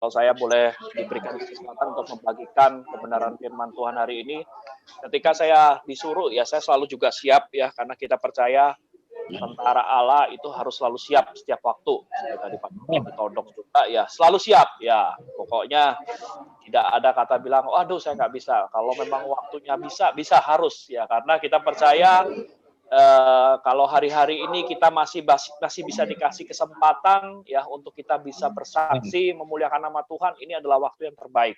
Kalau saya boleh diberikan kesempatan untuk membagikan kebenaran firman Tuhan hari ini, ketika saya disuruh, ya saya selalu juga siap ya, karena kita percaya tentara Allah itu harus selalu siap setiap waktu. Seperti tadi Pak Todong juga ya, selalu siap ya. Pokoknya tidak ada kata bilang, waduh saya nggak bisa. Kalau memang waktunya bisa harus ya, karena kita percaya kalau hari-hari ini kita masih bisa dikasih kesempatan ya untuk kita bisa bersaksi memuliakan nama Tuhan, ini adalah waktu yang terbaik.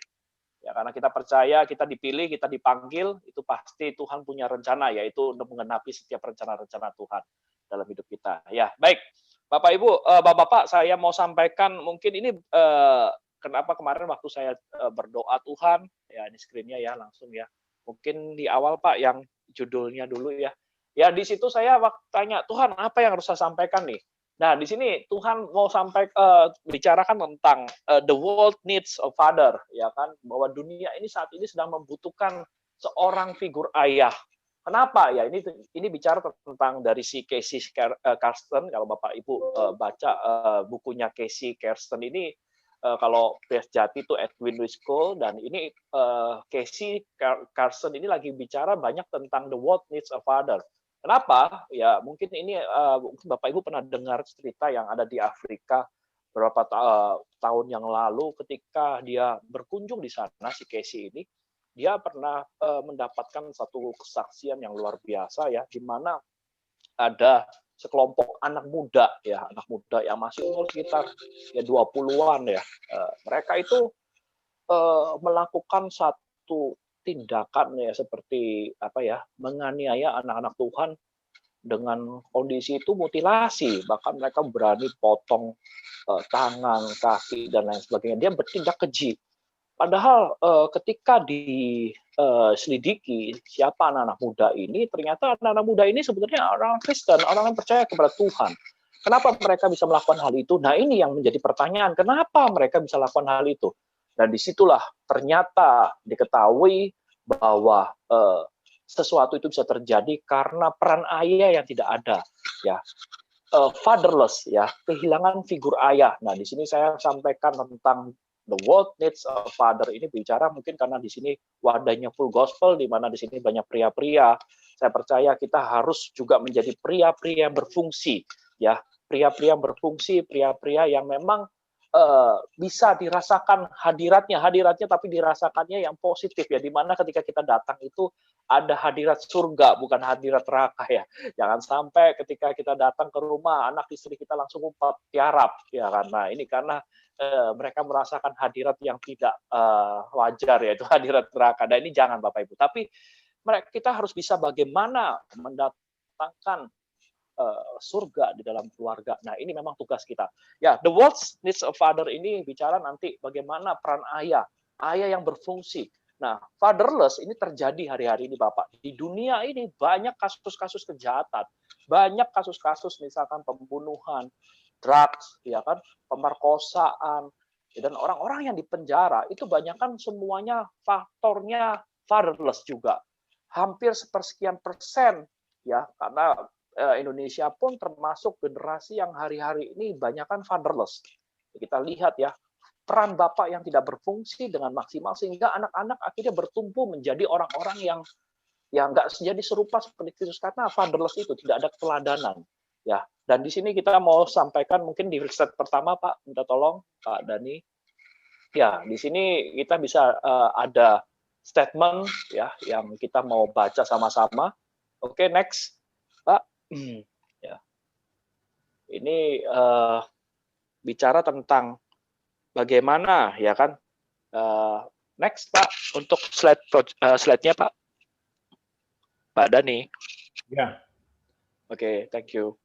Ya, karena kita percaya, kita dipilih, kita dipanggil, itu pasti Tuhan punya rencana, yaitu untuk menggenapi setiap rencana-rencana Tuhan dalam hidup kita. Ya, baik. Bapak Ibu, Bapak-bapak, saya mau sampaikan mungkin ini kenapa kemarin waktu saya berdoa Tuhan, ya ini screen-nya ya langsung ya. Mungkin di awal Pak yang judulnya dulu ya. Ya di situ saya waktu tanya, Tuhan apa yang harus saya sampaikan nih? Nah, di sini Tuhan mau bicarakan tentang the world needs a father, ya kan? Bahwa dunia ini saat ini sedang membutuhkan seorang figur ayah. Kenapa? Ya ini bicara tentang dari si Casey Carsten. Kalau Bapak Ibu baca bukunya Casey Carsten ini, kalau Jati itu Edwin Lewis Cole, dan ini Casey Carsten ini lagi bicara banyak tentang the world needs a father. Kenapa? Ya mungkin ini mungkin Bapak Ibu pernah dengar cerita yang ada di Afrika beberapa tahun yang lalu ketika dia berkunjung di sana, si Casey ini, dia pernah mendapatkan satu kesaksian yang luar biasa ya, di mana ada sekelompok anak muda yang masih umur sekitar ya 20-an ya. Mereka itu melakukan satu tindakan ya seperti apa ya, menganiaya anak-anak Tuhan dengan kondisi itu mutilasi, bahkan mereka berani potong tangan, kaki dan lain sebagainya. Dia bertindak keji. Padahal ketika diselidiki siapa anak-anak muda ini, ternyata anak-anak muda ini sebenarnya orang Kristen, orang yang percaya kepada Tuhan. Kenapa mereka bisa melakukan hal itu? Nah ini yang menjadi pertanyaan, kenapa mereka bisa melakukan hal itu? Dan disitulah ternyata diketahui bahwa sesuatu itu bisa terjadi karena peran ayah yang tidak ada, ya, fatherless, ya, kehilangan figur ayah. Nah, di sini saya sampaikan tentang the world needs a father. Ini bicara mungkin karena di sini wadahnya full gospel, di mana di sini banyak pria-pria. Saya percaya kita harus juga menjadi pria-pria yang berfungsi, ya, pria-pria berfungsi, pria-pria yang memang bisa dirasakan hadiratnya tapi dirasakannya yang positif ya, dimana ketika kita datang itu ada hadirat surga bukan hadirat neraka ya. Jangan sampai ketika kita datang ke rumah anak istri kita langsung umpat tiarap ya, karena ini karena mereka merasakan hadirat yang tidak wajar, yaitu hadirat neraka. Dan ini jangan Bapak Ibu, tapi kita harus bisa bagaimana mendatangkan surga di dalam keluarga. Nah, ini memang tugas kita. Ya, the world needs a father ini bicara nanti bagaimana peran ayah yang berfungsi. Nah, fatherless ini terjadi hari-hari ini Bapak. Di dunia ini banyak kasus-kasus kejahatan, banyak kasus-kasus misalkan pembunuhan, drugs, ya kan, pemerkosaan, dan orang-orang yang dipenjara itu banyak kan semuanya faktornya fatherless juga. Hampir sepersekian persen ya, karena Indonesia pun termasuk generasi yang hari-hari ini banyakkan fatherless. Kita lihat ya, peran bapak yang tidak berfungsi dengan maksimal sehingga anak-anak akhirnya bertumbuh menjadi orang-orang yang nggak jadi serupa seperti Kristus, karena fatherless itu tidak ada keteladanan. Ya, dan di sini kita mau sampaikan mungkin di slide pertama Pak, minta tolong Pak Dani. Ya, di sini kita bisa ada statement ya yang kita mau baca sama-sama. Oke, next Pak. Ya, ini bicara tentang bagaimana ya kan. Next Pak, untuk slide-nya Pak Dani. Ya. Oke, thank you.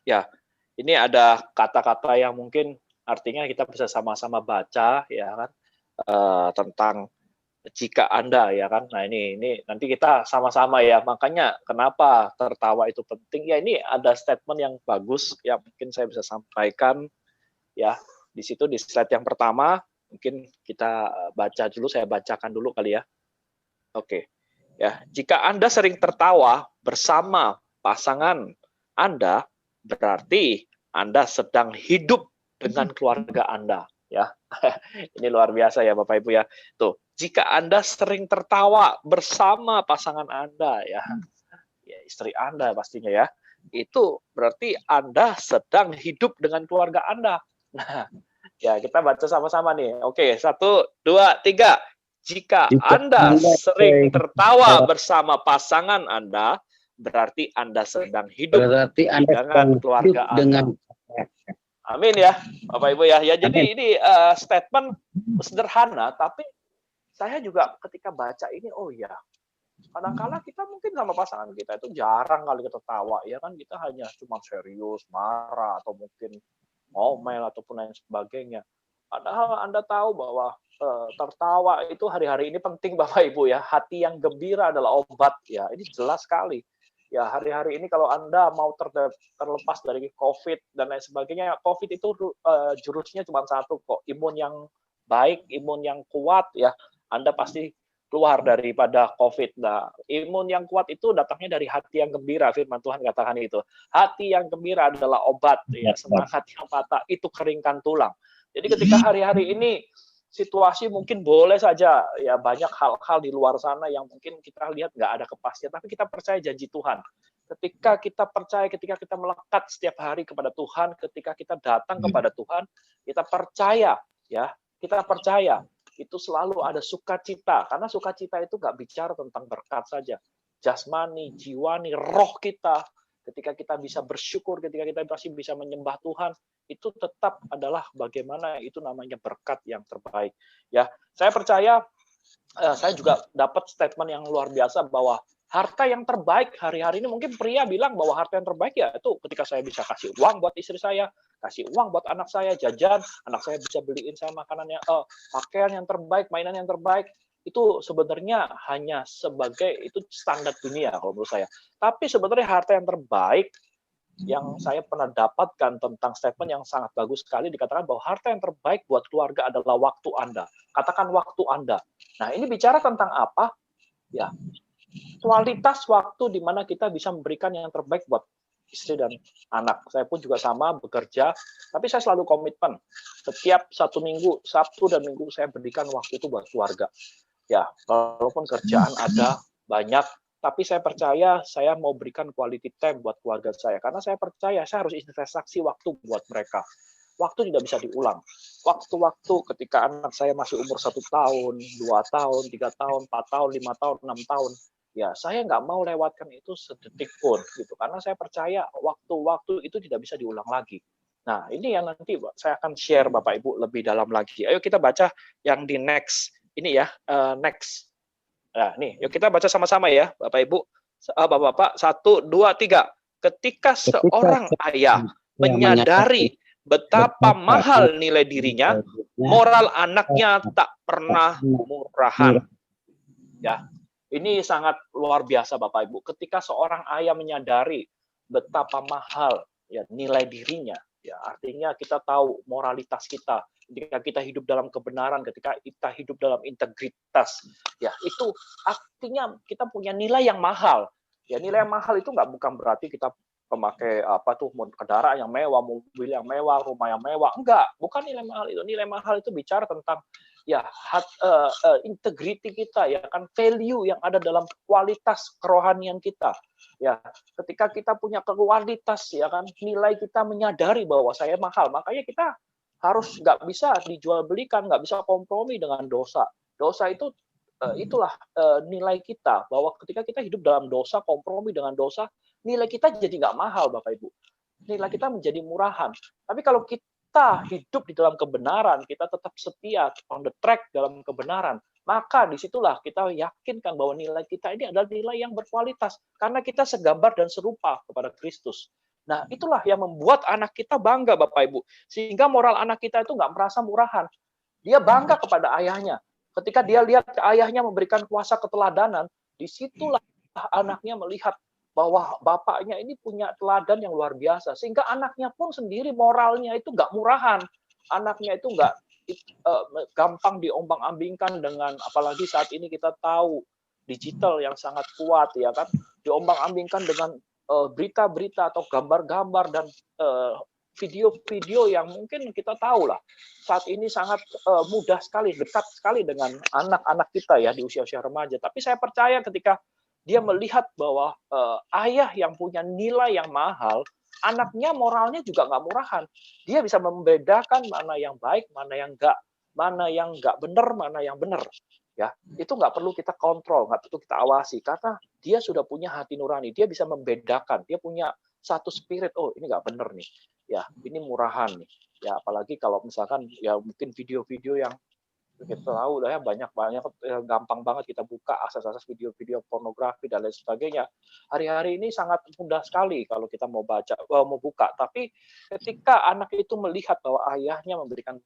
Ya, ini ada kata-kata yang mungkin artinya kita bisa sama-sama baca ya kan, tentang jika Anda ya kan. Nah ini nanti kita sama-sama ya, makanya kenapa tertawa itu penting ya. Ini ada statement yang bagus yang mungkin saya bisa sampaikan ya. Di situ di slide yang pertama mungkin kita baca dulu, saya bacakan dulu kali ya. Oke. Ya, jika Anda sering tertawa bersama pasangan Anda, berarti Anda sedang hidup dengan keluarga Anda, ya. Ini luar biasa ya Bapak Ibu ya. Tuh, jika Anda sering tertawa bersama pasangan Anda ya, ya istri Anda pastinya ya, itu berarti Anda sedang hidup dengan keluarga Anda. Nah, ya kita baca sama-sama nih. Oke, 1, 2, 3. Jika Jika Anda Anda sering tertawa bersama pasangan Anda, berarti Anda sedang hidup berarti Anda dengan sedang hidup keluarga Anda. dengan Amin ya, Bapak Ibu ya. Ya Amin. jadi ini statement sederhana, tapi saya juga ketika baca ini, oh ya, kadang-kala kita mungkin sama pasangan kita itu jarang kali kita tawa, ya kan kita hanya cuma serius, marah, atau mungkin ngomel ataupun lain sebagainya. Padahal Anda tahu bahwa tertawa itu hari-hari ini penting Bapak Ibu ya. Hati yang gembira adalah obat ya. Ini jelas sekali. Ya hari-hari ini kalau Anda mau terlepas dari COVID dan lain sebagainya, COVID itu jurusnya cuma satu kok, imun yang baik, imun yang kuat ya. Anda pasti keluar daripada COVID. Nah, imun yang kuat itu datangnya dari hati yang gembira, firman Tuhan katakan itu. Hati yang gembira adalah obat, ya. Semangat yang patah itu keringkan tulang. Jadi ketika hari-hari ini situasi mungkin boleh saja ya banyak hal-hal di luar sana yang mungkin kita lihat nggak ada kepastian, tapi kita percaya janji Tuhan. Ketika kita percaya, ketika kita melekat setiap hari kepada Tuhan, ketika kita datang kepada Tuhan, kita percaya ya, kita percaya itu selalu ada sukacita, karena sukacita itu nggak bicara tentang berkat saja, jasmani, jiwani, roh kita. Ketika kita bisa bersyukur, ketika kita masih bisa menyembah Tuhan, itu tetap adalah bagaimana itu namanya berkat yang terbaik. Ya, saya percaya saya juga dapat statement yang luar biasa bahwa harta yang terbaik hari-hari ini, mungkin pria bilang bahwa harta yang terbaik ya itu ketika saya bisa kasih uang buat istri saya, kasih uang buat anak saya jajan, anak saya bisa beliin saya makanannya, pakaian yang terbaik, mainan yang terbaik. Itu sebenarnya hanya sebagai itu standar dunia kalau menurut saya. Tapi sebenarnya harta yang terbaik yang saya pernah dapatkan tentang statement yang sangat bagus sekali, dikatakan bahwa harta yang terbaik buat keluarga adalah waktu Anda. Katakan waktu Anda. Nah, ini bicara tentang apa? Ya, kualitas waktu di mana kita bisa memberikan yang terbaik buat istri dan anak. Saya pun juga sama bekerja, tapi saya selalu komitmen. Setiap 1 minggu, Sabtu dan Minggu saya berikan waktu itu buat keluarga. Ya, walaupun kerjaan ada banyak, tapi saya percaya saya mau berikan quality time buat keluarga saya. Karena saya percaya saya harus investasi waktu buat mereka. Waktu tidak bisa diulang. Waktu-waktu ketika anak saya masih umur 1 tahun, 2 tahun, 3 tahun, 4 tahun, 5 tahun, 6 tahun, ya saya nggak mau lewatkan itu sedetik pun, gitu. Karena saya percaya waktu-waktu itu tidak bisa diulang lagi. Nah, ini yang nanti saya akan share Bapak Ibu lebih dalam lagi. Ayo kita baca yang di next. Ini ya, next. Nah, nih, yuk kita baca sama-sama ya, Bapak Ibu. Bapak-bapak, 1, 2, 3. Ketika seorang ayah menyadari betapa mahal nilai dirinya, moral anaknya tak pernah murahan. Ya, ini sangat luar biasa Bapak Ibu. Ketika seorang ayah menyadari betapa mahal ya nilai dirinya, ya artinya kita tahu moralitas kita. Ketika kita hidup dalam kebenaran, ketika kita hidup dalam integritas, ya itu artinya kita punya nilai yang mahal. Ya nilai yang mahal itu bukan berarti kita memakai kendaraan yang mewah, mobil yang mewah, rumah yang mewah. Enggak, bukan nilai mahal itu. Nilai mahal itu bicara tentang ya integriti kita, ya kan, value yang ada dalam kualitas kerohanian kita. Ya, ketika kita punya kualitas, ya kan, nilai kita menyadari bahwa saya mahal, makanya kita harus nggak bisa dijual belikan, nggak bisa kompromi dengan dosa. Dosa itu itulah nilai kita, bahwa ketika kita hidup dalam dosa, kompromi dengan dosa, nilai kita jadi nggak mahal, Bapak Ibu. Nilai kita menjadi murahan. Tapi kalau kita hidup di dalam kebenaran, kita tetap setia on the track dalam kebenaran, maka disitulah kita yakinkan bahwa nilai kita ini adalah nilai yang berkualitas, karena kita segambar dan serupa kepada Kristus. Nah, itulah yang membuat anak kita bangga, Bapak Ibu. Sehingga moral anak kita itu nggak merasa murahan. Dia bangga kepada ayahnya. Ketika dia lihat ayahnya memberikan kuasa keteladanan, disitulah anaknya melihat bahwa bapaknya ini punya teladan yang luar biasa. Sehingga anaknya pun sendiri moralnya itu nggak murahan. Anaknya itu nggak gampang diombang-ambingkan dengan, apalagi saat ini kita tahu digital yang sangat kuat, ya kan, diombang-ambingkan dengan berita-berita atau gambar-gambar dan video-video yang mungkin kita tahu lah saat ini sangat mudah sekali, dekat sekali dengan anak-anak kita ya di usia-usia remaja. Tapi saya percaya ketika dia melihat bahwa ayah yang punya nilai yang mahal, anaknya moralnya juga nggak murahan. Dia bisa membedakan mana yang baik, mana yang nggak benar, mana yang benar. Ya, itu nggak perlu kita kontrol, nggak perlu kita awasi, karena dia sudah punya hati nurani. Dia bisa membedakan, dia punya satu spirit. Oh, ini nggak benar nih. Ya, ini murahan nih. Ya, apalagi kalau misalkan ya mungkin video-video yang kita tahu lah ya banyak gampang banget kita buka akses-akses video-video pornografi dan lain sebagainya. Hari-hari ini sangat mudah sekali kalau kita mau baca, mau buka. Tapi ketika anak itu melihat bahwa ayahnya memberikan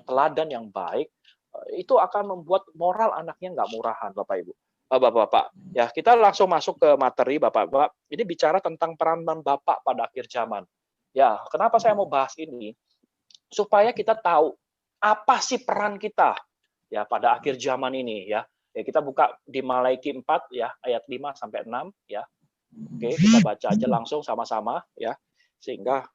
teladan yang baik, itu akan membuat moral anaknya nggak murahan, Bapak Ibu. Bapak-bapak, ya kita langsung masuk ke materi, Bapak-bapak. Ini bicara tentang peranan Bapak pada akhir zaman. Ya, kenapa saya mau bahas ini? Supaya kita tahu apa sih peran kita ya pada akhir zaman ini ya. Ya kita buka di Malaiki 4 ya ayat 5 sampai 6 ya. Oke, kita baca aja langsung sama-sama ya. Sehingga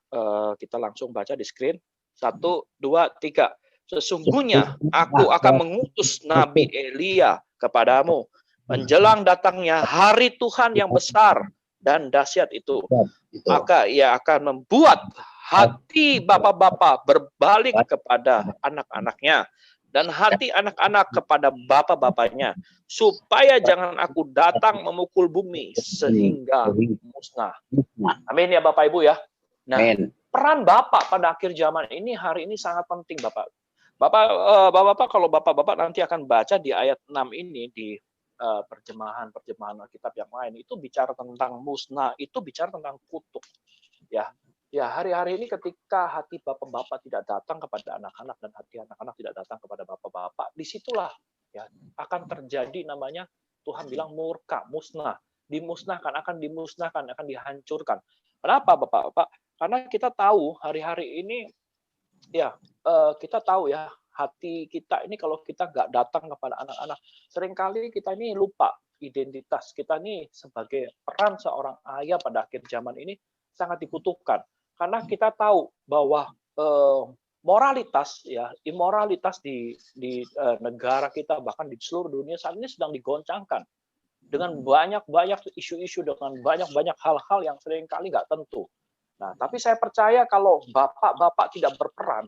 kita langsung baca di screen. 1 2 3. Sesungguhnya aku akan mengutus Nabi Elia kepadamu menjelang datangnya hari Tuhan yang besar dan dahsyat itu. Maka ia akan membuat hati bapak-bapak berbalik kepada anak-anaknya dan hati anak-anak kepada bapak-bapaknya, supaya jangan aku datang memukul bumi sehingga musnah. Amin ya Bapak Ibu ya. Nah, peran Bapak pada akhir zaman ini hari ini sangat penting Bapak. Bapak-bapak kalau Bapak-bapak nanti akan baca di ayat 6 ini di perjemahan Alkitab yang lain itu bicara tentang musnah, itu bicara tentang kutuk. Ya, hari-hari ini ketika hati bapak-bapak tidak datang kepada anak-anak dan hati anak-anak tidak datang kepada bapak-bapak, disitulah ya akan terjadi namanya Tuhan bilang murka, musnah, akan dimusnahkan, akan dihancurkan. Kenapa bapak-bapak? Karena kita tahu hari-hari ini ya kita tahu ya hati kita ini kalau kita nggak datang kepada anak-anak, seringkali kita ini lupa identitas kita nih sebagai peran seorang ayah pada akhir zaman ini sangat dibutuhkan. Karena kita tahu bahwa moralitas ya imoralitas di negara kita bahkan di seluruh dunia saat ini sedang digoncangkan dengan banyak isu-isu, dengan banyak hal-hal yang seringkali nggak tentu. Nah, tapi saya percaya kalau bapak-bapak tidak berperan,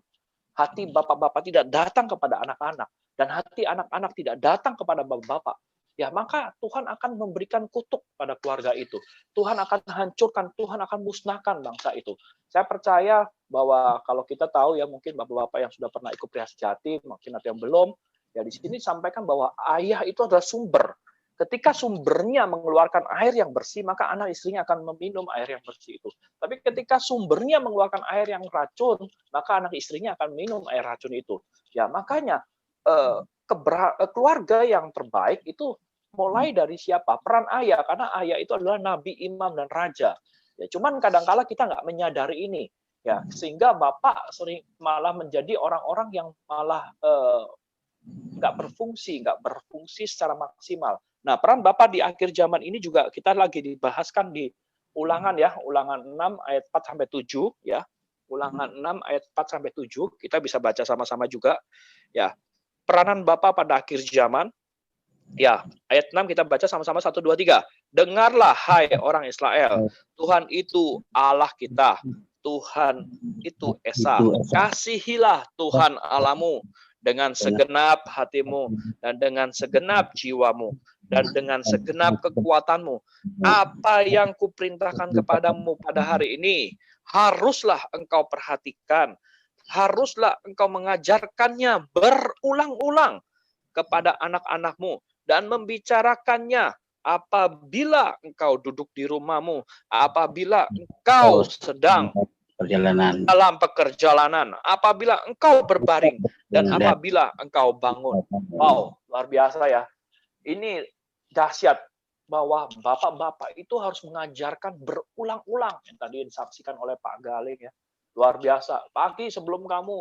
hati bapak-bapak tidak datang kepada anak-anak dan hati anak-anak tidak datang kepada bapak-bapak, ya maka Tuhan akan memberikan kutuk pada keluarga itu. Tuhan akan hancurkan, Tuhan akan musnahkan bangsa itu. Saya percaya bahwa kalau kita tahu ya mungkin bapak-bapak yang sudah pernah ikut Pria Sejati, mungkin ada yang belum, ya di sini disampaikan bahwa ayah itu adalah sumber. Ketika sumbernya mengeluarkan air yang bersih, maka anak istrinya akan meminum air yang bersih itu. Tapi ketika sumbernya mengeluarkan air yang racun, maka anak istrinya akan minum air racun itu. Ya makanya keluarga yang terbaik itu mulai dari siapa? Peran ayah, karena ayah itu adalah nabi, imam, dan raja. Ya, cuman kadang-kala kita nggak menyadari ini, ya sehingga bapak sering malah menjadi orang-orang yang malah nggak berfungsi secara maksimal. Nah, peran bapak di akhir zaman ini juga kita lagi dibahaskan di Ulangan ya, Ulangan 6 ayat 4 sampai 7 ya. Ulangan 6 ayat 4 sampai 7, kita bisa baca sama-sama juga ya. Peranan Bapa pada akhir zaman. Ya, ayat 6 kita baca sama-sama 1 2 3. Dengarlah hai orang Israel, Tuhan itu Allah kita. Tuhan itu Esa. Kasihilah Tuhan Allahmu dengan segenap hatimu dan dengan segenap jiwamu dan dengan segenap kekuatanmu. Apa yang kuperintahkan kepadamu pada hari ini haruslah engkau perhatikan, haruslah engkau mengajarkannya berulang-ulang kepada anak-anakmu dan membicarakannya apabila engkau duduk di rumahmu, apabila engkau sedang dalam perjalanan, apabila engkau berbaring, dan apabila engkau bangun. Wow, luar biasa ya. Ini dahsyat bahwa bapak-bapak itu harus mengajarkan berulang-ulang yang tadi disaksikan oleh Pak Galing ya. Luar biasa. Pagi sebelum kamu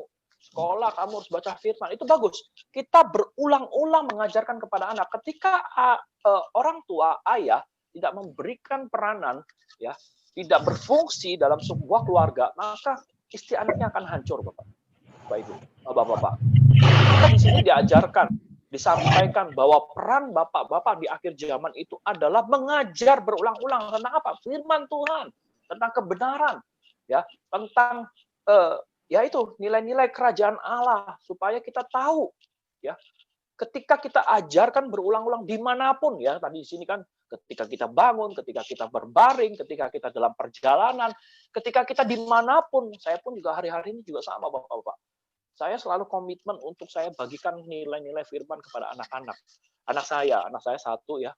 sekolah kamu harus baca firman. Itu bagus. Kita berulang-ulang mengajarkan kepada anak. Ketika orang tua, ayah tidak memberikan peranan ya, tidak berfungsi dalam sebuah keluarga, maka istri anaknya akan hancur, Bapak Ibu, Bapak-bapak. Maka di sini diajarkan, disampaikan bahwa peran bapak-bapak di akhir zaman itu adalah mengajar berulang-ulang tentang apa? Firman Tuhan, tentang kebenaran, ya, tentang ya itu nilai-nilai kerajaan Allah supaya kita tahu, ya. Ketika kita ajarkan berulang-ulang dimanapun, ya, tadi di sini kan ketika kita bangun, ketika kita berbaring, ketika kita dalam perjalanan, ketika kita dimanapun, saya pun juga hari-hari ini juga sama, Bapak-bapak. Saya selalu komitmen untuk saya bagikan nilai-nilai firman kepada anak-anak. Anak saya satu, ya.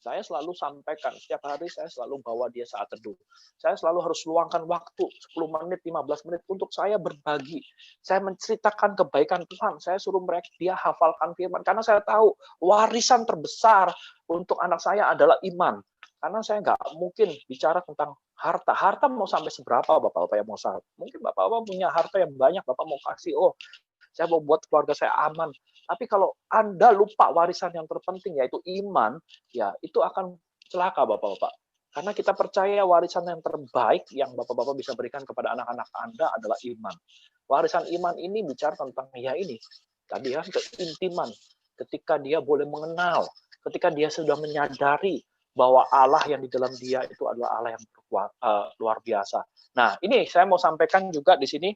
Saya selalu sampaikan, setiap hari saya selalu bawa dia saat teduh. Saya selalu harus luangkan waktu 10 menit, 15 menit untuk saya berbagi. Saya menceritakan kebaikan Tuhan. Saya suruh mereka dia hafalkan firman karena saya tahu warisan terbesar untuk anak saya adalah iman. Karena saya nggak mungkin bicara tentang harta. Harta mau sampai seberapa Bapak-bapak yang mau saat? Mungkin Bapak-bapak punya harta yang banyak, Bapak mau kasih, oh saya mau buat keluarga saya aman. Tapi kalau Anda lupa warisan yang terpenting, yaitu iman, ya itu akan celaka Bapak-bapak. Karena kita percaya warisan yang terbaik yang Bapak-bapak bisa berikan kepada anak-anak Anda adalah iman. Warisan iman ini bicara tentang ya ini, tadi ya, keintiman. Ketika dia boleh mengenal, ketika dia sudah menyadari bahwa Allah yang di dalam dia itu adalah Allah yang luar biasa. Nah, ini saya mau sampaikan juga di sini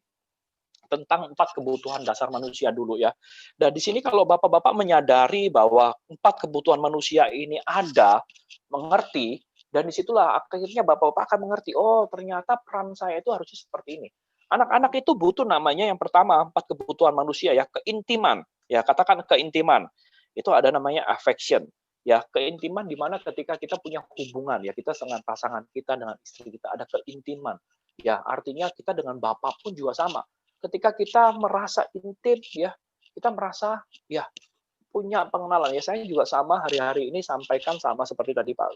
tentang 4 kebutuhan dasar manusia dulu ya. Dan di sini kalau Bapak-bapak menyadari bahwa 4 kebutuhan manusia ini ada, mengerti, dan disitulah akhirnya Bapak-bapak akan mengerti, oh ternyata peran saya itu harusnya seperti ini. Anak-anak itu butuh namanya yang pertama, 4 kebutuhan manusia ya, keintiman. Ya, katakan keintiman. Itu ada namanya affection. Ya, keintiman di mana ketika kita punya hubungan ya, kita dengan pasangan kita, dengan istri kita ada keintiman. Ya, artinya kita dengan Bapak pun juga sama. Ketika kita merasa intim, ya, kita merasa ya punya pengenalan. Ya, saya juga sama hari-hari ini sampaikan sama seperti tadi Pak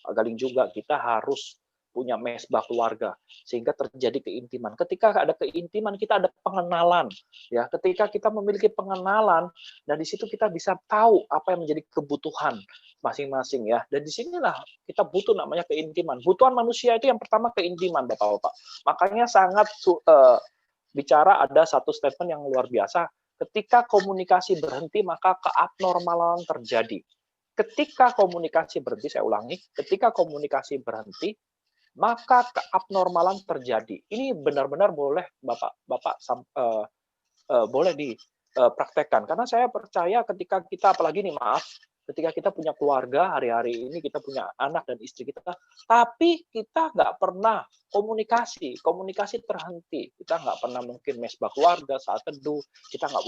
Galing juga, kita harus punya mesbah keluarga sehingga terjadi keintiman. Ketika ada keintiman, kita ada pengenalan. Ya, ketika kita memiliki pengenalan, dan di situ kita bisa tahu apa yang menjadi kebutuhan masing-masing ya. Dan disinilah kita butuh namanya keintiman. Kebutuhan manusia itu yang pertama keintiman, Bapak-bapak. Makanya sangat bicara ada satu statement yang luar biasa. Ketika komunikasi berhenti, maka keabnormalan terjadi. Ketika komunikasi berhenti, saya ulangi, ketika komunikasi berhenti, maka keabnormalan terjadi. Ini benar-benar boleh Bapak boleh dipraktekkan. Karena saya percaya ketika kita, apalagi nih maaf, ketika kita punya keluarga, hari-hari ini kita punya anak dan istri kita, tapi kita nggak pernah komunikasi terhenti. Kita nggak pernah mungkin mesbah keluarga saat teduh, kita nggak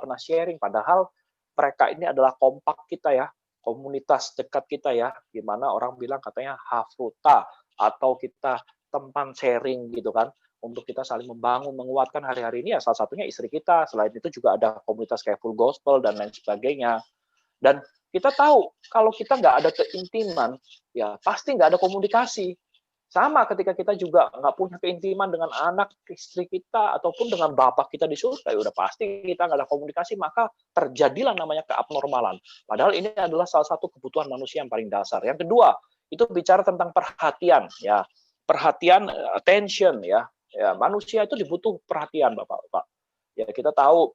pernah sharing, padahal mereka ini adalah kompak kita ya, komunitas dekat kita ya, gimana orang bilang katanya hafruta, atau kita tempat sharing gitu kan, untuk kita saling membangun, menguatkan hari-hari ini ya salah satunya istri kita. Selain itu juga ada komunitas kayak Full Gospel dan lain sebagainya. Dan kita tahu kalau kita nggak ada keintiman, ya pasti nggak ada komunikasi. Sama ketika kita juga nggak punya keintiman dengan anak istri kita ataupun dengan bapak kita di surga, ya udah pasti kita nggak ada komunikasi, maka terjadilah namanya keabnormalan. Padahal ini adalah salah satu kebutuhan manusia yang paling dasar. Yang kedua, itu bicara tentang perhatian, ya, perhatian, attention, ya. Ya, manusia itu dibutuh perhatian, Bapak-bapak. Ya, kita tahu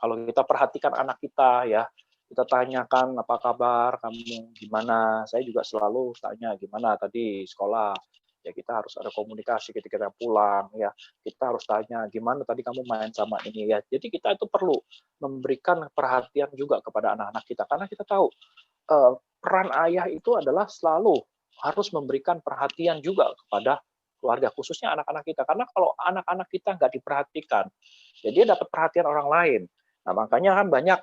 kalau kita perhatikan anak kita, ya, kita tanyakan apa kabar, kamu gimana. Saya juga selalu tanya gimana tadi sekolah. Ya, kita harus ada komunikasi ketika kita pulang, ya. Kita harus tanya gimana tadi kamu main sama ini, ya. Jadi kita itu perlu memberikan perhatian juga kepada anak-anak kita, karena kita tahu peran ayah itu adalah selalu harus memberikan perhatian juga kepada keluarga, khususnya anak-anak kita. Karena kalau anak-anak kita nggak diperhatikan, ya dia dapat perhatian orang lain. Nah, makanya kan banyak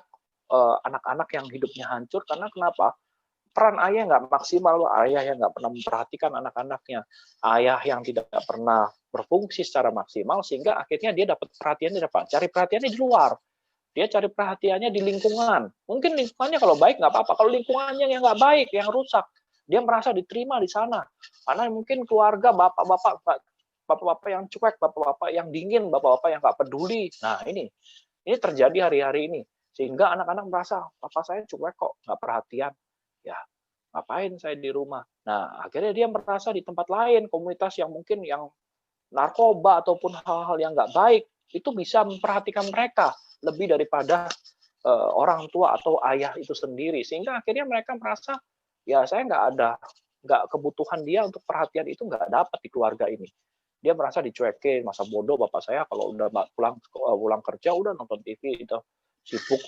anak-anak yang hidupnya hancur karena kenapa? Peran ayah nggak maksimal, ayah yang nggak pernah memperhatikan anak-anaknya, ayah yang tidak pernah berfungsi secara maksimal, sehingga akhirnya dia dapat perhatiannya, cari perhatiannya di luar. Dia cari perhatiannya di lingkungan. Mungkin lingkungannya kalau baik nggak apa-apa, kalau lingkungannya yang nggak baik, yang rusak, dia merasa diterima di sana. Karena mungkin keluarga bapak-bapak yang cuek, bapak-bapak yang dingin, bapak-bapak yang nggak peduli. Nah, ini terjadi hari-hari ini. Sehingga anak-anak merasa, papa saya cuek kok, nggak perhatian. Ya, ngapain saya di rumah? Nah, akhirnya dia merasa di tempat lain, komunitas yang mungkin yang narkoba ataupun hal-hal yang nggak baik, itu bisa memperhatikan mereka lebih daripada orang tua atau ayah itu sendiri, sehingga akhirnya mereka merasa ya saya nggak kebutuhan dia untuk perhatian itu nggak dapat di keluarga ini. Dia merasa dicuekin, masa bodoh bapak saya kalau udah pulang kerja udah nonton TV itu sibuk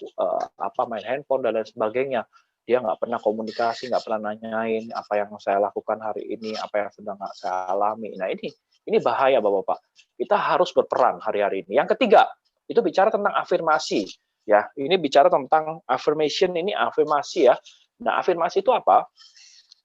main handphone dan lain sebagainya. Dia nggak pernah komunikasi, nggak pernah nanyain apa yang saya lakukan hari ini, apa yang sedang saya alami. Nah ini bahaya bapak-bapak. Kita harus berperan hari-hari ini. Yang ketiga itu bicara tentang afirmasi. Ya, ini bicara tentang affirmation, ini afirmasi ya. Nah, afirmasi itu apa?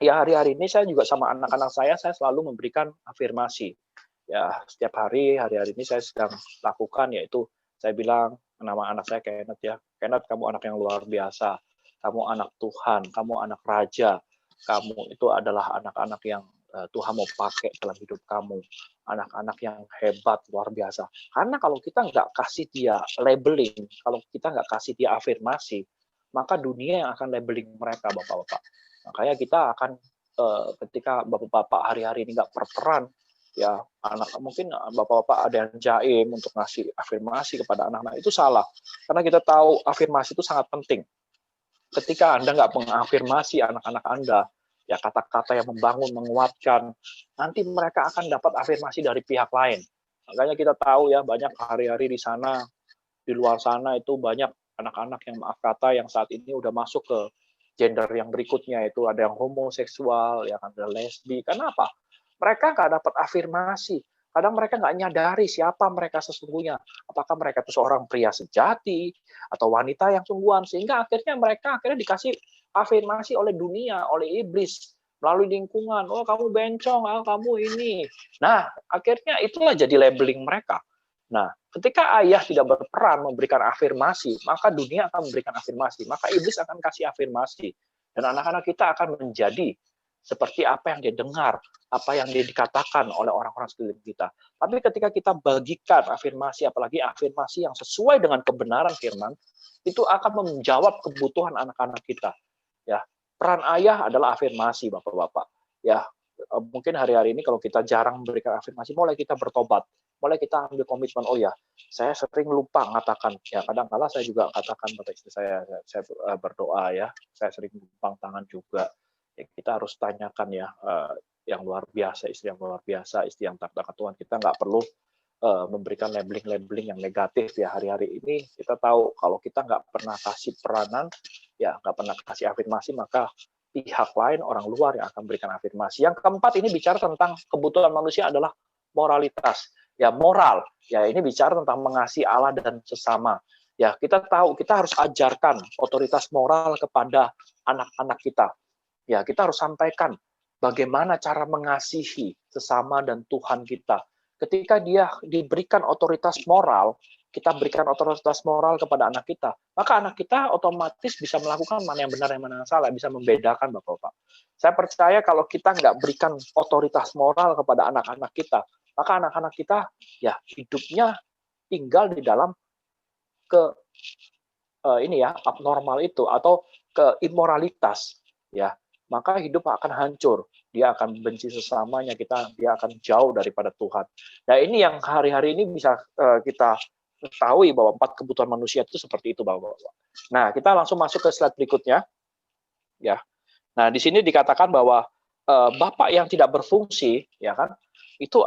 Ya, hari-hari ini saya juga sama anak-anak saya selalu memberikan afirmasi. Ya, setiap hari-hari ini saya sedang lakukan, yaitu saya bilang nama anak saya Kenneth ya. Kenneth, kamu anak yang luar biasa. Kamu anak Tuhan, kamu anak raja. Kamu itu adalah anak-anak yang Tuhan mau pakai dalam hidup kamu. Anak-anak yang hebat, luar biasa. Karena kalau kita nggak kasih dia labeling, kalau kita nggak kasih dia afirmasi, maka dunia yang akan labeling mereka, bapak-bapak. Makanya kita akan ketika bapak-bapak hari-hari ini nggak berperan, ya anak mungkin bapak-bapak ada yang jaim untuk ngasih afirmasi kepada anak-anak, itu salah. Karena kita tahu afirmasi itu sangat penting. Ketika Anda nggak mengafirmasi anak-anak Anda, ya kata-kata yang membangun, menguatkan, nanti mereka akan dapat afirmasi dari pihak lain. Makanya kita tahu ya, banyak hari-hari di sana, di luar sana itu banyak anak-anak yang maaf kata yang saat ini udah masuk ke gender yang berikutnya, itu ada yang homoseksual, yang ada lesbi. Kenapa? Mereka nggak dapat afirmasi. Kadang mereka nggak nyadari siapa mereka sesungguhnya. Apakah mereka itu seorang pria sejati atau wanita yang sungguhan, sehingga akhirnya mereka dikasih afirmasi oleh dunia, oleh iblis melalui lingkungan. Oh, kamu bencong, oh, kamu ini. Nah, akhirnya itulah jadi labeling mereka. Nah, ketika ayah tidak berperan memberikan afirmasi, maka dunia akan memberikan afirmasi, maka iblis akan kasih afirmasi, dan anak-anak kita akan menjadi seperti apa yang dia dengar, apa yang dia dikatakan oleh orang-orang sekeliling kita. Tapi ketika kita bagikan afirmasi, apalagi afirmasi yang sesuai dengan kebenaran firman, itu akan menjawab kebutuhan anak-anak kita. Ya, peran ayah adalah afirmasi, bapak-bapak. Ya, mungkin hari-hari ini kalau kita jarang memberikan afirmasi, mulai kita bertobat, mulai kita ambil komitmen. Oh ya, saya sering lupa mengatakan. Ya, kadang-kala saya juga katakan pada istri saya berdoa ya, saya sering lupa tangan juga. Ya, kita harus tanyakan ya, yang luar biasa, istri yang luar biasa, istri yang takut Tuhan. Kita nggak perlu memberikan labeling-labeling yang negatif ya hari-hari ini. Kita tahu kalau kita nggak pernah kasih peranan, ya nggak pernah kasih afirmasi, maka pihak lain, orang luar yang akan memberikan afirmasi. Yang keempat ini bicara tentang kebutuhan manusia adalah moralitas. Ya, moral. Ya, ini bicara tentang mengasihi Allah dan sesama. Ya, kita tahu kita harus ajarkan otoritas moral kepada anak-anak kita. Ya, kita harus sampaikan bagaimana cara mengasihi sesama dan Tuhan kita. Ketika dia diberikan otoritas moral, kita berikan otoritas moral kepada anak kita, maka anak kita otomatis bisa melakukan mana yang benar, yang mana yang salah, bisa membedakan, Bapak-Bapak. Saya percaya kalau kita nggak berikan otoritas moral kepada anak-anak kita, maka anak-anak kita ya hidupnya tinggal di dalam ini ya abnormal itu atau ke immoralitas ya, maka hidup akan hancur, dia akan benci sesamanya, dia akan jauh daripada Tuhan. Nah, ini yang hari-hari ini bisa kita ketahui bahwa 4 kebutuhan manusia itu seperti itu, Bapak-Bapak. Nah, kita langsung masuk ke slide berikutnya ya. Nah, di sini dikatakan bahwa bapak yang tidak berfungsi ya kan, itu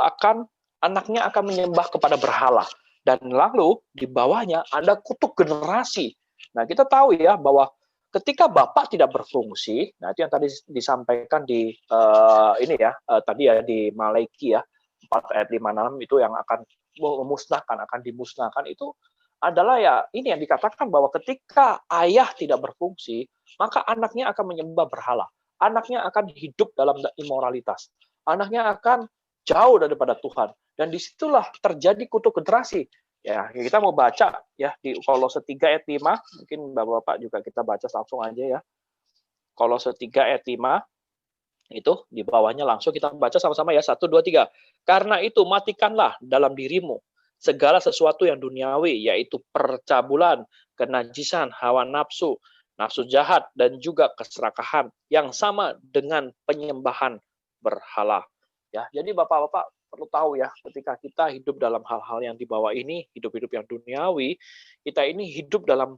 anaknya akan menyembah kepada berhala, dan lalu di bawahnya ada kutuk generasi. Nah, kita tahu ya bahwa ketika bapak tidak berfungsi, nah itu yang tadi disampaikan di ini ya, tadi ya di Malaiki ya, 4 ayat 5-6 itu yang akan dimusnahkan itu adalah ya ini yang dikatakan bahwa ketika ayah tidak berfungsi, maka anaknya akan menyembah berhala. Anaknya akan hidup dalam immoralitas. Anaknya akan jauh daripada Tuhan. Dan disitulah terjadi kutuk generasi. Ya, kita mau baca ya di Kolose 3 ayat 5, mungkin Bapak-bapak juga kita baca langsung aja ya. Kolose 3 ayat 5 itu di bawahnya langsung kita baca sama-sama ya. 1 2 3. Karena itu matikanlah dalam dirimu segala sesuatu yang duniawi, yaitu percabulan, kenajisan, hawa nafsu, nafsu jahat, dan juga keserakahan yang sama dengan penyembahan berhala. Ya, jadi Bapak-bapak, perlu tahu ya, ketika kita hidup dalam hal-hal yang di bawah ini, hidup-hidup yang duniawi, kita ini hidup dalam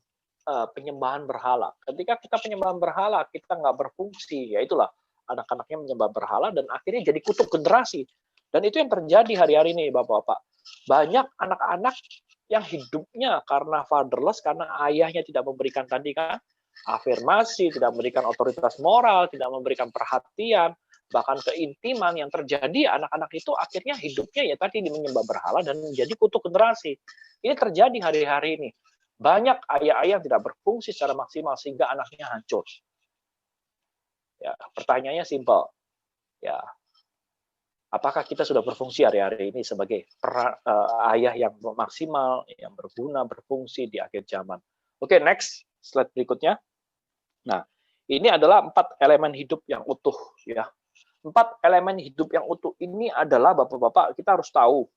penyembahan berhala. Ketika kita penyembahan berhala, kita nggak berfungsi, ya itulah anak-anaknya menyembah berhala dan akhirnya jadi kutuk generasi. Dan itu yang terjadi hari-hari ini, Bapak-Bapak. Banyak anak-anak yang hidupnya karena fatherless, karena ayahnya tidak memberikan tadi kan afirmasi, tidak memberikan otoritas moral, tidak memberikan perhatian, bahkan keintiman yang terjadi, anak-anak itu akhirnya hidupnya ya tadi menyembah berhala dan menjadi kutuk generasi. Ini terjadi hari-hari ini. Banyak ayah-ayah yang tidak berfungsi secara maksimal sehingga anaknya hancur. Ya, pertanyaannya simpel. Ya, apakah kita sudah berfungsi hari-hari ini sebagai ayah yang maksimal, yang berguna, berfungsi di akhir zaman? Oke, next slide berikutnya. Nah, ini adalah 4 elemen hidup yang utuh, ya. 4 elemen hidup yang utuh ini adalah Bapak-bapak kita harus tahu,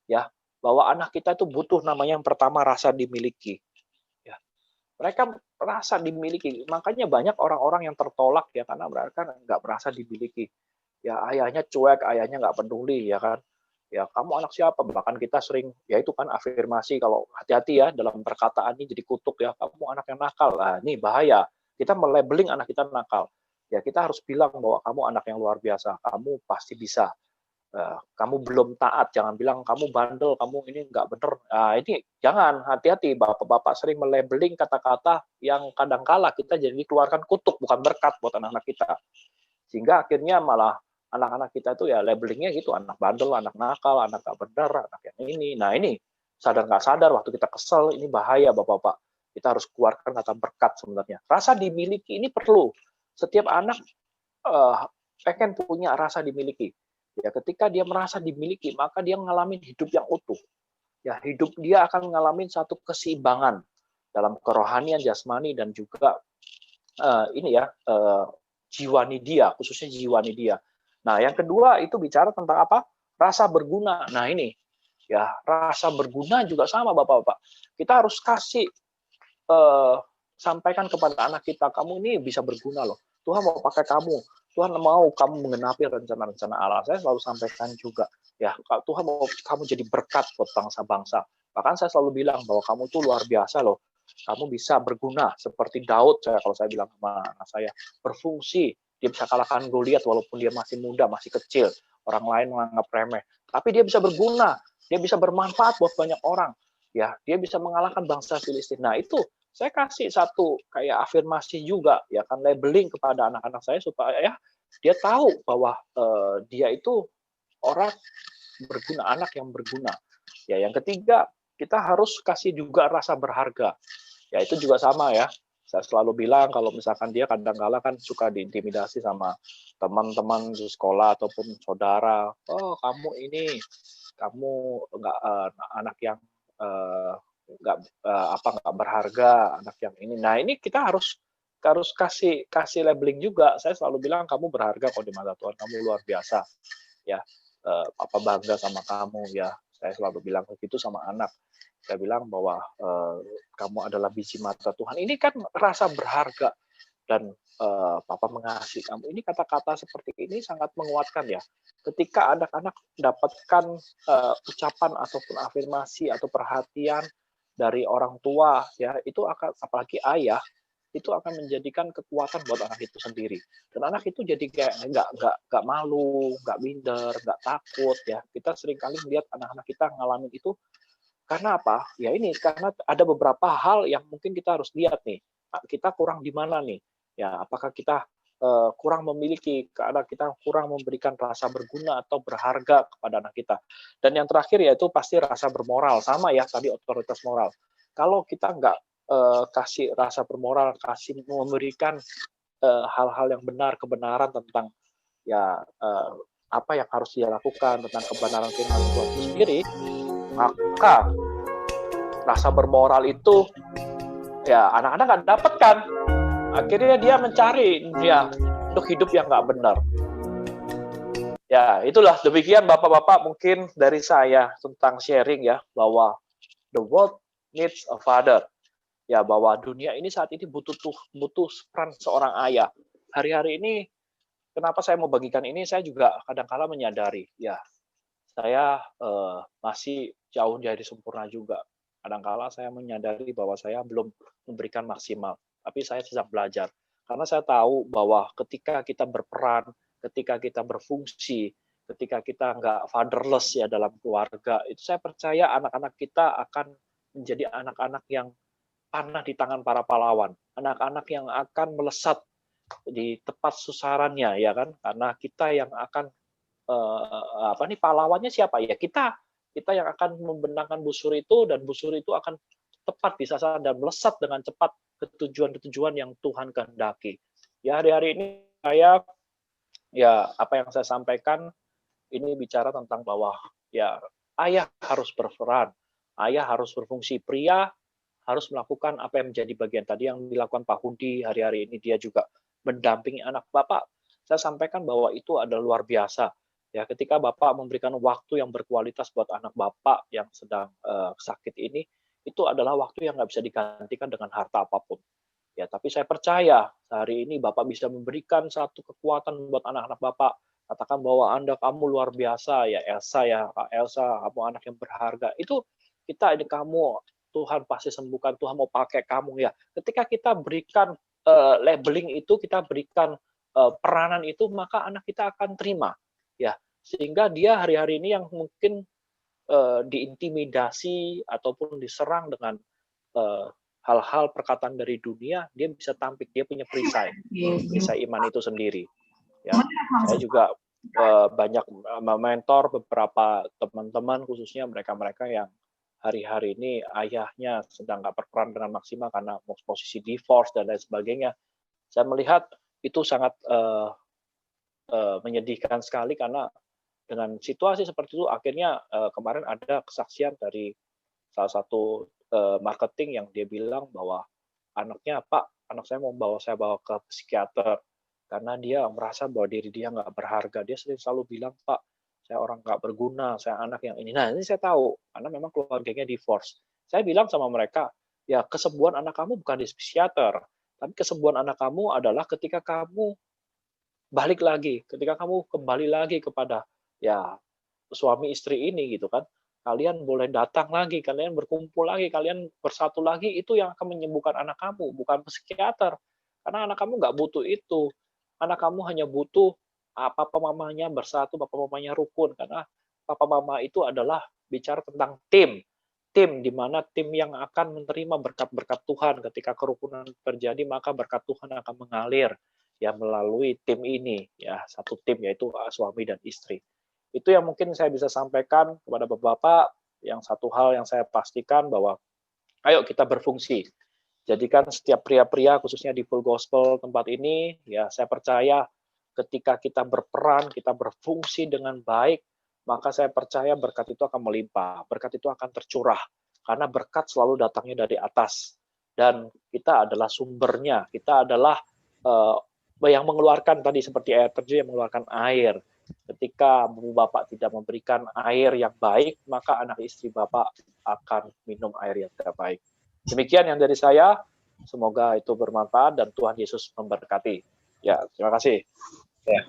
ya, bahwa anak kita itu butuh namanya yang pertama rasa dimiliki. Ya. Mereka merasa dimiliki, makanya banyak orang-orang yang tertolak ya karena mereka nggak merasa dimiliki. Ya ayahnya cuek, ayahnya nggak peduli ya kan. Ya kamu anak siapa? Bahkan kita sering ya itu kan afirmasi kalau hati-hati ya dalam perkataan ini jadi kutuk ya kamu anak yang nakal. Nah, ini bahaya. Kita melabeling anak kita nakal. Ya kita harus bilang bahwa kamu anak yang luar biasa, kamu pasti bisa. Kamu belum taat, jangan bilang kamu bandel, kamu ini nggak bener. Nah, ini jangan, hati-hati. Bapak-bapak sering melabeling kata-kata yang kadangkala kita jadi keluarkan kutuk, bukan berkat buat anak-anak kita. Sehingga akhirnya malah anak-anak kita itu ya labelingnya gitu, anak bandel, anak nakal, anak nggak bener, anak yang ini. Nah ini, sadar nggak sadar waktu kita kesel, ini bahaya Bapak-bapak. Kita harus keluarkan kata berkat sebenarnya. Rasa dimiliki ini perlu. Setiap anak pengen punya rasa dimiliki. Ya, ketika dia merasa dimiliki, maka dia ngalamin hidup yang utuh. Ya, hidup dia akan ngalamin satu keseimbangan dalam kerohanian, jasmani dan juga jiwani dia, khususnya jiwani dia. Nah, yang kedua itu bicara tentang apa? Rasa berguna. Nah, ini ya, rasa berguna juga sama Bapak-bapak. Kita harus kasih sampaikan kepada anak kita, kamu ini bisa berguna loh. Tuhan mau pakai kamu. Tuhan mau kamu menggenapi rencana-rencana Allah. Saya selalu sampaikan juga, ya Tuhan mau kamu jadi berkat buat bangsa-bangsa. Bahkan saya selalu bilang bahwa kamu tuh luar biasa loh. Kamu bisa berguna seperti Daud. Kalau saya bilang sama anak saya, berfungsi. Dia bisa kalahkan Goliat walaupun dia masih muda, masih kecil. Orang lain menganggap remeh. Tapi dia bisa berguna. Dia bisa bermanfaat buat banyak orang. Ya, dia bisa mengalahkan bangsa Filistin. Nah itu saya kasih satu kayak afirmasi juga ya kan labeling kepada anak-anak saya supaya ya dia tahu bahwa dia itu orang berguna, anak yang berguna. Ya yang ketiga kita harus kasih juga rasa berharga. Ya itu juga sama ya. Saya selalu bilang kalau misalkan dia kadang-kala kan suka diintimidasi sama teman-teman di sekolah ataupun saudara. Oh kamu ini, kamu nggak anak yang nggak berharga, anak yang ini. Nah ini kita harus kasih labeling juga. Saya selalu bilang kamu berharga kok di mata Tuhan, kamu luar biasa. Ya, Papa bangga sama kamu ya. Saya selalu bilang begitu sama anak. Saya bilang bahwa kamu adalah biji mata Tuhan. Ini kan rasa berharga dan Papa mengasihi kamu. Ini kata-kata seperti ini sangat menguatkan ya. Ketika anak-anak mendapatkan ucapan ataupun afirmasi atau perhatian dari orang tua ya, itu akan apalagi ayah itu akan menjadikan kekuatan buat anak itu sendiri. Dan anak itu jadi kayak nggak malu, nggak minder, nggak takut ya. Kita sering kali melihat anak-anak kita ngalamin itu karena apa? Ya ini karena ada beberapa hal yang mungkin kita harus lihat nih. Kita kurang di mana nih? Ya, apakah kita kurang memiliki, karena kita kurang memberikan rasa berguna atau berharga kepada anak kita. Dan yang terakhir yaitu pasti rasa bermoral, sama ya tadi otoritas moral. Kalau kita nggak kasih rasa bermoral, kasih memberikan hal-hal yang benar, kebenaran tentang ya apa yang harus dia lakukan tentang kebenaran firman Tuhan itu sendiri, maka rasa bermoral itu ya anak-anak nggak dapatkan. Akhirnya dia mencari dia untuk hidup yang nggak benar. Ya, itulah demikian Bapak-bapak mungkin dari saya tentang sharing ya bahwa the world needs a father. Ya, bahwa dunia ini saat ini butuh peran seorang ayah. Hari-hari ini kenapa saya mau bagikan ini, saya juga kadang-kala menyadari ya saya masih jauh dari sempurna juga. Kadangkala saya menyadari bahwa saya belum memberikan maksimal, tapi saya sedang belajar. Karena saya tahu bahwa ketika kita berperan, ketika kita berfungsi, ketika kita nggak fatherless ya dalam keluarga, itu saya percaya anak-anak kita akan menjadi anak-anak yang panah di tangan para pahlawan, anak-anak yang akan melesat di tepat sasarannya, ya kan? Karena kita yang akan pahlawannya siapa ya, kita yang akan membentangkan busur itu, dan busur itu akan tepat di sasaran dan melesat dengan cepat ke tujuan-tujuan yang Tuhan kehendaki. Ya, hari-hari ini saya, ya, apa yang saya sampaikan ini bicara tentang bahwa ya ayah harus berperan, ayah harus berfungsi, pria harus melakukan apa yang menjadi bagian tadi yang dilakukan Pak Hudi hari-hari ini, dia juga mendampingi anak Bapak. Saya sampaikan bahwa itu adalah luar biasa. Ya, ketika Bapak memberikan waktu yang berkualitas buat anak Bapak yang sedang sakit ini, itu adalah waktu yang nggak bisa digantikan dengan harta apapun. Ya, tapi saya percaya hari ini Bapak bisa memberikan satu kekuatan buat anak-anak Bapak. Katakan bahwa kamu luar biasa ya Elsa, ya Kak Elsa, kamu anak yang berharga. Itu kita, ini kamu, Tuhan pasti sembuhkan, Tuhan mau pakai kamu ya. Ketika kita berikan labeling itu, kita berikan peranan itu, maka anak kita akan terima ya. Sehingga dia hari-hari ini yang mungkin diintimidasi ataupun diserang dengan hal-hal perkataan dari dunia, dia bisa tampik, dia punya perisai iman itu sendiri. Ya, saya juga banyak mentor beberapa teman-teman, khususnya mereka-mereka yang hari-hari ini ayahnya sedang nggak berperan dengan maksimal karena posisi divorce dan lain sebagainya. Saya melihat itu sangat menyedihkan sekali, karena dengan situasi seperti itu akhirnya kemarin ada kesaksian dari salah satu marketing yang dia bilang bahwa anaknya, Pak, anak saya mau saya bawa ke psikiater karena dia merasa bahwa diri dia nggak berharga. Dia selalu bilang, Pak, saya orang nggak berguna, saya anak yang ini. Nah, ini saya tahu karena memang keluarganya divorce. Saya bilang sama mereka, ya kesembuhan anak kamu bukan di psikiater, tapi kesembuhan anak kamu adalah ketika kamu balik lagi, ketika kamu kembali lagi kepada ya suami istri ini gitu kan. Kalian boleh datang lagi, kalian berkumpul lagi, kalian bersatu lagi, itu yang akan menyembuhkan anak kamu, bukan psikiater. Karena anak kamu nggak butuh itu. Anak kamu hanya butuh papa mamanya bersatu, papa mamanya rukun. Karena papa mama itu adalah bicara tentang tim. Tim, di mana tim yang akan menerima berkat-berkat Tuhan. Ketika kerukunan terjadi, maka berkat Tuhan akan mengalir ya melalui tim ini, ya satu tim, yaitu suami dan istri. Itu yang mungkin saya bisa sampaikan kepada Bapak. Yang satu hal yang saya pastikan bahwa ayo kita berfungsi. Jadikan setiap pria-pria, khususnya di Full Gospel tempat ini, ya saya percaya ketika kita berperan, kita berfungsi dengan baik, maka saya percaya berkat itu akan melimpah, berkat itu akan tercurah. Karena berkat selalu datangnya dari atas. Dan kita adalah sumbernya, kita adalah yang mengeluarkan tadi seperti air terjun yang mengeluarkan air. Ketika Bapak tidak memberikan air yang baik, maka anak istri Bapak akan minum air yang tidak baik. Demikian yang dari saya, semoga itu bermanfaat dan Tuhan Yesus memberkati. Ya, terima kasih. Ya.